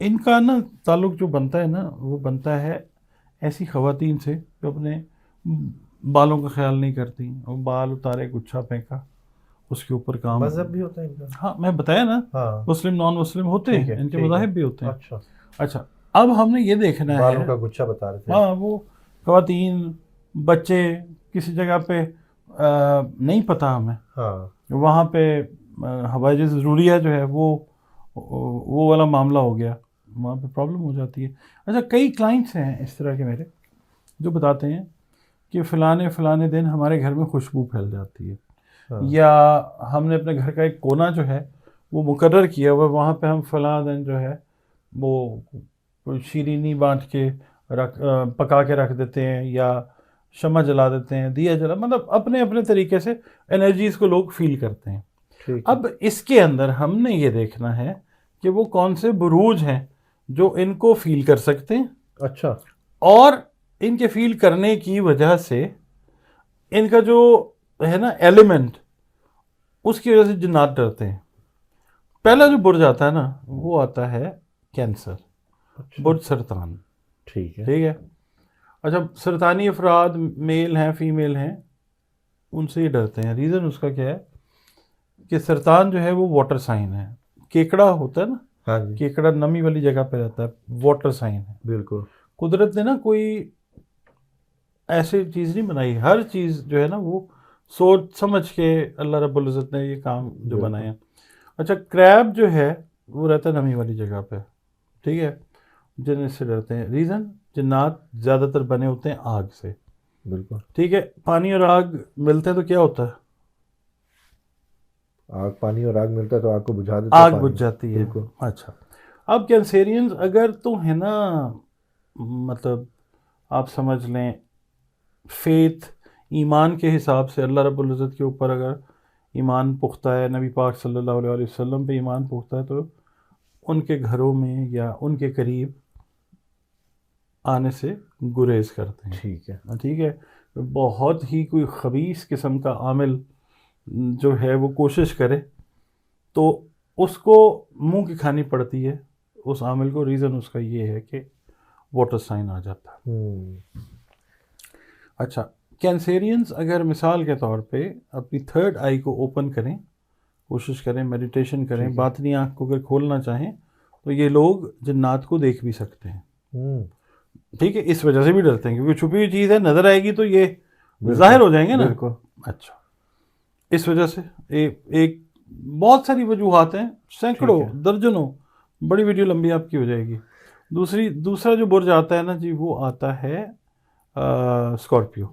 ان کا نا تعلق جو بنتا ہے نا وہ بنتا ہے ایسی خواتین سے جو اپنے بالوں کا خیال نہیں کرتی، وہ بال اتارے گچھا پھینکا اس کے اوپر کام. مذہب بھی ہوتا ہے ان کا؟ ہاں میں بتایا نا، ہاں مسلم نان مسلم ہوتے ٹھیک ہے، ہیں، ان کے ٹھیک ہے، مذاہب بھی ہوتے ہیں. اچھا، اچھا اب ہم نے یہ دیکھنا ہے، بالوں کا گچھا بتا رہے تھے. ہاں وہ خواتین بچے کسی جگہ پہ نہیں پتہ ہمیں، ہاں وہاں پہ ہوائی ضروریہ جو ہے وہ والا معاملہ ہو گیا، وہاں پہ پرابلم ہو جاتی ہے. اچھا کئی کلائنٹس ہیں اس طرح کے میرے جو بتاتے ہیں کہ فلانے دن ہمارے گھر میں خوشبو پھیل جاتی ہے، ہاں یا ہم نے اپنے گھر کا ایک کونا جو ہے وہ مقرر کیا ہوا، وہاں پہ ہم فلاں دن جو ہے وہ کوئی شیرینی بانٹ کے پکا کے رکھ دیتے ہیں، یا شمع جلا دیتے ہیں، دیا جلا، مطلب اپنے اپنے طریقے سے انرجیز کو لوگ فیل کرتے ہیں. ٹھیک ہے. اب اس کے اندر ہم نے یہ دیکھنا ہے کہ وہ کون سے بروج ہیں جو ان کو فیل کر سکتے ہیں، اچھا اور ان کے فیل کرنے کی وجہ سے ان کا جو ہے نا ایلیمنٹ، اس کی وجہ سے جنات ڈرتے ہیں. پہلا جو برج آتا ہے نا وہ آتا ہے کینسر، برج سرطان. ٹھیک ہے. ٹھیک ہے. اچھا سرطانی افراد میل ہیں فیمیل ہیں ان سے ہی ڈرتے ہیں. ریزن اس کا کیا ہے کہ سرطان جو ہے وہ واٹر سائن ہے. کیکڑا ہوتا ہے نا، ہاں جی کیکڑا نمی والی جگہ پہ رہتا ہے، واٹر سائن ہے. بالکل. قدرت نے نا کوئی ایسی چیز نہیں بنائی، ہر چیز جو ہے نا وہ سوچ سمجھ کے اللہ رب العزت نے یہ کام جو بالکل. بنائے ہیں. اچھا کریب جو ہے وہ رہتا ہے نمی والی جگہ پہ، ٹھیک ہے، جن اس سے ڈرتے ہیں. ریزن جنات زیادہ تر بنے ہوتے ہیں آگ سے. بالکل. ٹھیک ہے. پانی اور آگ ملتے ہیں تو کیا ہوتا ہے؟ آگ، پانی اور آگ ملتا ہے تو آگ کو بجھا دیتا ہے، آگ پانی. بجھ جاتی ہے. بالکل. اچھا اب کینسیرینز اگر تو ہے نا، مطلب آپ سمجھ لیں فیتھ، ایمان کے حساب سے اللہ رب العزت کے اوپر اگر ایمان پختہ ہے، نبی پاک صلی اللہ علیہ وسلم پہ ایمان پختہ ہے، تو ان کے گھروں میں یا ان کے قریب آنے سے گریز کرتے ہیں. ٹھیک ہے. ٹھیک ہے. بہت ہی کوئی خبیث قسم کا عامل جو ہے وہ کوشش کرے تو اس کو منہ کی کھانی پڑتی ہے اس عامل کو. ریزن اس کا یہ ہے کہ واٹر سائن آ جاتا ہے. اچھا کینسیرینز اگر مثال کے طور پہ اپنی تھرڈ آئی کو اوپن کریں، کوشش کریں، میڈیٹیشن کریں، ٹھیک ہے. باطنی آنکھ کو اگر کھولنا چاہیں تو یہ لوگ جنات کو دیکھ بھی سکتے ہیں. ٹھیک ہے. اس وجہ سے بھی ڈرتے ہیں کیونکہ چھپی ہوئی چیز ہے، نظر آئے گی تو یہ ظاہر ہو جائیں گے نا. بالکل. اچھا اس وجہ سے ایک بہت ساری وجوہات ہیں، سینکڑوں ٹھیک ہے. درجنوں، بڑی ویڈیو لمبی آپ کی ہو جائے گی. دوسرا جو برج آتا ہے نا جی وہ آتا ہے اسکارپیو.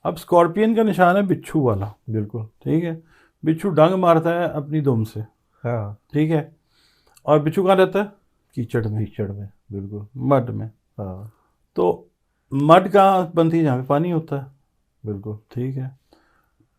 اب اسکارپین کا نشان ہے بچھو والا. بالکل. ٹھیک ہے. بچھو ڈنگ مارتا ہے اپنی دم سے. ہاں ٹھیک ہے. اور بچھو کہاں رہتا ہے؟ کیچڑ میں، کیچڑ میں. بالکل. مڈ میں. ہاں تو مڈ کہاں بنتی ہے؟ جہاں پہ پانی ہوتا ہے. بالکل. ٹھیک ہے.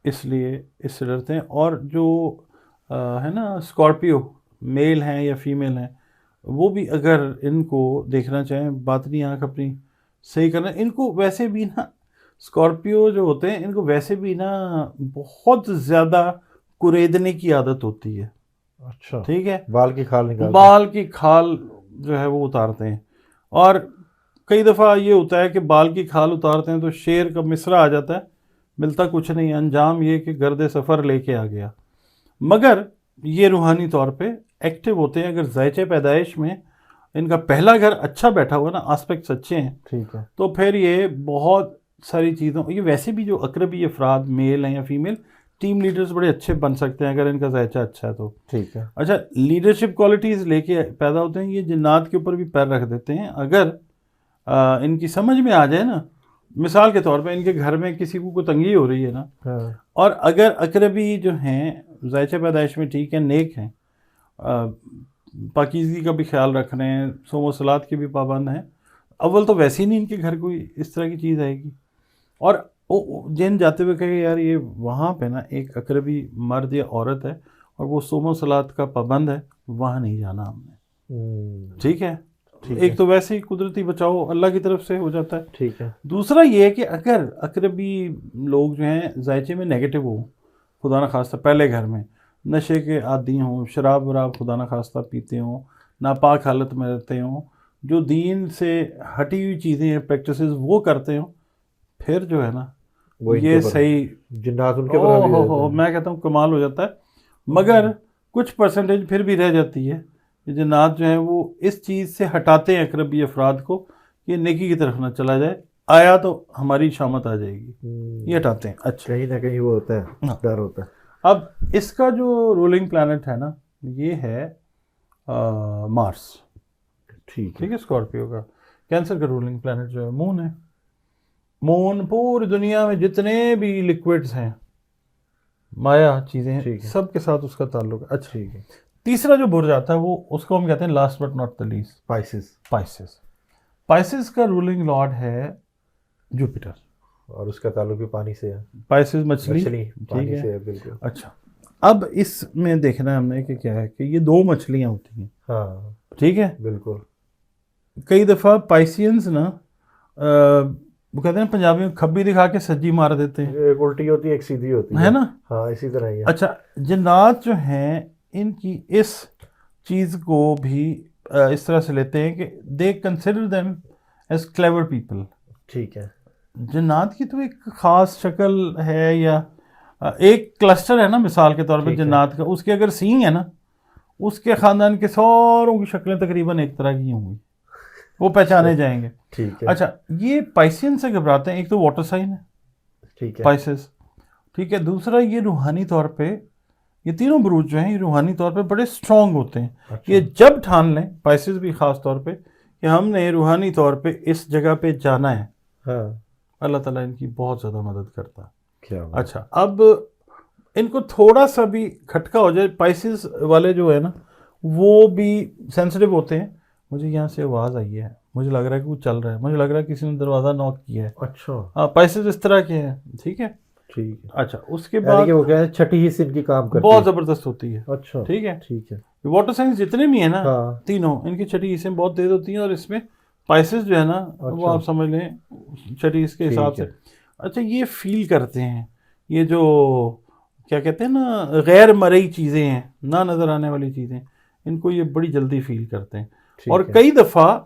اس لیے اس سے ڈرتے ہیں. اور جو ہے نا اسکارپیو میل ہیں یا فیمیل ہیں، وہ بھی اگر ان کو دیکھنا چاہیں، باطنی آنکھ اپنی صحیح کرنا، ان کو ویسے بھی نا اسکارپیو جو ہوتے ہیں ان کو ویسے بھی نا بہت زیادہ کوریدنے کی عادت ہوتی ہے. اچھا. ٹھیک ہے. بال کی کھال نکالتے ہیں. بال کی کھال جو ہے وہ اتارتے ہیں. اور کئی دفعہ یہ ہوتا ہے کہ بال کی کھال اتارتے ہیں تو شعر کا مصرع آ جاتا ہے، ملتا کچھ نہیں، انجام یہ کہ گرد سفر لے کے آ گیا. مگر یہ روحانی طور پہ ایکٹیو ہوتے ہیں. اگر ذائچہ پیدائش میں ان کا پہلا گھر اچھا بیٹھا ہوا نا، آسپیکٹس اچھے ہیں، ٹھیک ہے. تو پھر یہ بہت ساری چیزوں، یہ ویسے بھی جو اقربی افراد میل ہیں یا فیمیل، ٹیم لیڈرز بڑے اچھے بن سکتے ہیں اگر ان کا ذائچہ اچھا ہے تو. ٹھیک ہے. اچھا لیڈرشپ کوالٹیز لے کے پیدا ہوتے ہیں. یہ جنات کے اوپر بھی پیر رکھ دیتے ہیں اگر ان کی سمجھ میں آ جائے نا. مثال کے طور پہ ان کے گھر میں کسی کو کوئی تنگی ہو رہی ہے نا، ہاں اور اگر اقربی جو ہیں ذائچہ پیدائش میں ٹھیک ہیں، نیک ہیں، پاکیزگی کا بھی خیال رکھ رہے ہیں، صوم و صلات کے بھی پابند ہیں، اول تو ویسے ہی نہیں ان کے گھر کوئی اس طرح کی چیز آئے گی. اور جن جاتے ہوئے کہے یار یہ وہاں پہ نا ایک اقربی مرد یا عورت ہے اور وہ صوم و صلات کا پابند ہے، وہاں نہیں جانا ہم نے. ٹھیک ہے. ایک تو ویسے ہی قدرتی بچاؤ اللہ کی طرف سے ہو جاتا ہے. ٹھیک ہے. دوسرا یہ ہے کہ اگر اقربی لوگ جو ہیں ذائچے میں نیگیٹو ہوں، خدا نخواستہ پہلے گھر میں نشے کے عادی ہوں، شراب وراب خدا نخواستہ پیتے ہوں، ناپاک حالت میں رہتے ہوں، جو دین سے ہٹی ہوئی چیزیں ہیں پریکٹسز وہ کرتے ہوں، پھر جو ہے نا وہ ان کے یہ اوپر صحیح جنات ان کے اوپر حاوی ہو جاتے ہیں۔ میں کہتا ہوں کمال ہو جاتا ہے، مگر کچھ پرسنٹیج پھر بھی رہ جاتی ہے کہ جنات جو ہیں وہ اس چیز سے ہٹاتے ہیں اقربی افراد کو کہ نیکی کی طرف نہ چلا جائے، آیا تو ہماری شامت آ جائے گی، یہ ہٹاتے ہیں۔ اچھا، کہیں نہ کہیں وہ ہوتا ہے، ہاں۔ ڈر ہوتا ہے۔ اب اس کا جو رولنگ پلانٹ ہے نا یہ ہے مارس، ٹھیک ہے، ٹھیک ہے، اسکارپیو کا۔ کینسر کا رولنگ پلانٹ جو ہے مون ہے۔ مون پوری دنیا میں جتنے بھی لکوڈز ہیں، مایا چیزیں ہیں، ٹھیک ہے، سب کے ساتھ اس کا تعلق ہے۔ اچھا، ٹھیک ہے۔ تیسرا جو برج آتا ہے وہ اس کو ہم کہتے ہیں last but not the least, Pisces, Pisces کا رولنگ لارڈ ہے جوپیٹر۔ اور اس کا تعلق بھی پانی سے ہے، پائسس مچھلی، مچھلی ٹھیک پانی ہے۔ سے ہے، بالکل۔ اچھا، اب اس میں دیکھنا ہے ہم نے کہ کیا ہے کہ یہ دو مچھلیاں ہوتی ہیں، ہاں ٹھیک ہے۔ بالکل، کئی دفعہ پائسینز نا وہ کہتے ہیں پنجابی میں کھبی دکھا کے سجی مار دیتے ہیں، ایک الٹی ہوتی ہے ایک سیدھی ہوتی ہے نا۔ ہاں اسی طرح ہی ہے۔ اچھا، جنات جو ہیں ان کی اس چیز کو بھی اس طرح سے لیتے ہیں کہ they consider them as clever people. ٹھیک ہے، جنات کی تو ایک خاص شکل ہے یا ایک کلسٹر ہے نا، مثال کے طور پہ ٹھیک ہے۔ جنات کا، اس کے اگر سینگ ہے نا، اس کے خاندان کے سوروں کی شکلیں تقریباً ایک طرح کی ہوں گی، وہ پہچانے جائیں گے۔ ٹھیک ہے، اچھا، یہ پائسین سے گھبراتے ہیں، ایک تو واٹر سائن ہے ٹھیک ہے، پائسس، ٹھیک ہے۔ دوسرا یہ روحانی طور پہ، یہ تینوں بروج جو ہیں یہ روحانی طور پہ بڑے سٹرونگ ہوتے ہیں۔ اچھا، یہ جب ٹھان لیں، پائسس بھی خاص طور پہ، کہ ہم نے روحانی طور پہ اس جگہ پہ جانا ہے، ہاں اللہ تعالیٰ ان کی بہت زیادہ مدد کرتا ہے۔ کیا بات۔ اچھا، اب ان کو تھوڑا سا بھی کھٹکا ہو جائے، پائسس والے جو ہے نا وہ بھی سینسٹیو ہوتے ہیں۔ مجھے یہاں سے آواز آئی ہے، مجھے لگ رہا ہے کہ وہ چل رہا ہے، مجھے لگ رہا ہے کسی نے دروازہ نوک کیا ہے۔ اچھا، پائسس اس طرح کے ہیں، ٹھیک ہے۔ ٹھیک ہے، اچھا، اس کے یعنی بعد کہ وہ کہتے ہیں چھٹی حص ان کی کام کرتی بہت ہے۔ زبردست ہوتی ہے، اچھا، ٹھیک ہے۔ ٹھیک ہے، واٹر سائنس جتنے بھی ہیں نا ہاں تینوں، ان کی چھٹی حصیں بہت تیز ہوتی ہیں، اور اس میں پائسس جو ہے نا وہ اچھا، آپ سمجھ لیں چھٹی حص کے حساب ٹھیک سے۔ ہے، اچھا، یہ فیل کرتے ہیں، یہ جو کیا کہتے ہیں نا غیر مرئی چیزیں ہیں، نہ نظر آنے والی چیزیں، ان کو یہ بڑی جلدی فیل کرتے ہیں۔ ٹھیک اور ہے، کئی دفعہ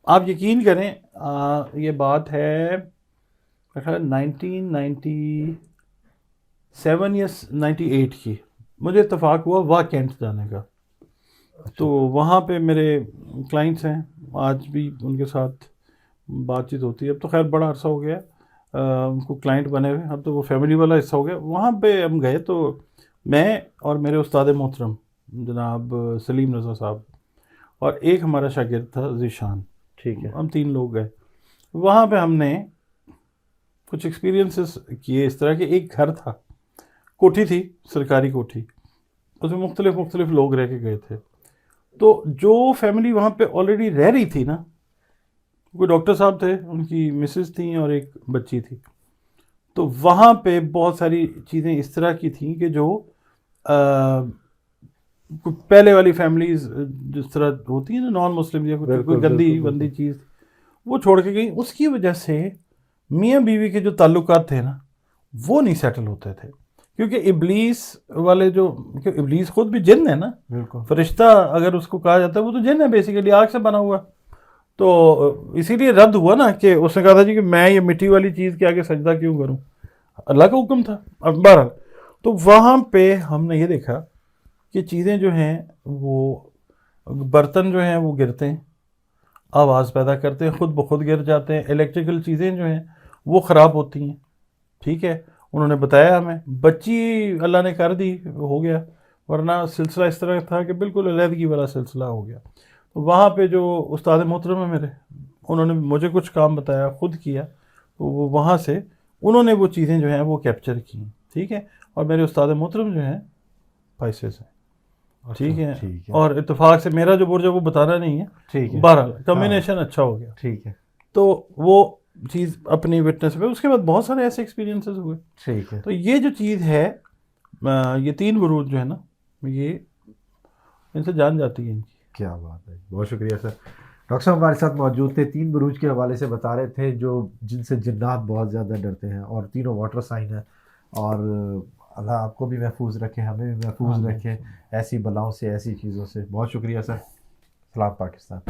آپ یقین کریں، یہ بات ہے 1997 یا 98 کی، مجھے اتفاق ہوا واہ کینٹ جانے کا۔ تو وہاں پہ میرے کلائنٹس ہیں، آج بھی ان کے ساتھ بات چیت ہوتی ہے، اب تو خیر بڑا عرصہ ہو گیا ان کو کلائنٹ بنے ہوئے، اب تو وہ فیملی والا حصہ ہو گیا۔ وہاں پہ ہم گئے تو میں اور میرے استاد محترم جناب سلیم رضا صاحب اور ایک ہمارا شاگرد تھا ذیشان، ٹھیک ہے، ہم 3 لوگ گئے۔ وہاں پہ ہم نے کچھ ایکسپیرینسز کیے اس طرح کہ ایک گھر تھا، کوٹھی تھی، سرکاری کوٹھی، اس میں مختلف لوگ رہ کے گئے تھے۔ تو جو فیملی وہاں پہ آلریڈی رہ رہی تھی نا، کوئی ڈاکٹر صاحب تھے، ان کی مسز تھیں اور ایک بچی تھی، تو وہاں پہ بہت ساری چیزیں اس طرح کی تھیں کہ جو پہلے والی فیملیز جس طرح ہوتی ہیں نا نان مسلم یا کوئی گندی چیز وہ چھوڑ کے گئی، اس کی وجہ سے میاں بیوی کے جو تعلقات تھے نا وہ نہیں سیٹل ہوتے تھے، کیونکہ ابلیس والے جو، ابلیس خود بھی جن ہے نا، بالکل، فرشتہ اگر اس کو کہا جاتا ہے، وہ تو جن ہے بیسیکلی، آگ سے بنا ہوا۔ تو اسی لیے رد ہوا نا کہ اس نے کہا تھا جی کہ میں یہ مٹی والی چیز کے آگے سجدہ کیوں کروں، اللہ کا حکم تھا۔ اب بہرحال تو وہاں پہ ہم نے یہ دیکھا کہ چیزیں جو ہیں وہ برتن جو ہیں وہ گرتے ہیں، آواز پیدا کرتے ہیں، خود بخود گر جاتے ہیں، الیکٹریکل چیزیں جو ہیں وہ خراب ہوتی ہیں، ٹھیک ہے۔ انہوں نے بتایا ہمیں، بچی اللہ نے کر دی، ہو گیا، ورنہ سلسلہ اس طرح تھا کہ بالکل علیحدگی والا سلسلہ ہو گیا۔ تو وہاں پہ جو استاد محترم ہیں میرے، انہوں نے مجھے کچھ کام بتایا، خود کیا، تو وہ وہاں سے انہوں نے وہ چیزیں جو ہیں وہ کیپچر کی، ٹھیک ہے۔ اور میرے استاد محترم جو ہیں پائسس ہیں، ٹھیک ہے۔ اور اتفاق سے میرا جو برج ہے وہ بتانا نہیں ہے، ٹھیک ہے، بہرحال کمبینیشن اچھا ہو گیا، ٹھیک ہے، تو وہ چیز اپنی وٹنس پہ۔ اس کے بعد بہت سارے ایسے ایکسپیرینسز ہوئے۔ ٹھیک ہے، تو یہ جو چیز ہے، یہ 3 بروج جو ہے نا، یہ ان سے جان جاتی ہے ان کی۔ کیا بات ہے، بہت شکریہ سر۔ ڈاکٹر صاحب ہمارے ساتھ موجود تھے، 3 بروج کے حوالے سے بتا رہے تھے جو جن سے جنات بہت زیادہ ڈرتے ہیں، اور تینوں واٹر سائن ہیں، اور اللہ آپ کو بھی محفوظ رکھے، ہمیں بھی محفوظ رکھے ایسی بلاؤں سے، ایسی چیزوں سے۔ بہت شکریہ سر۔ سلام پاکستان.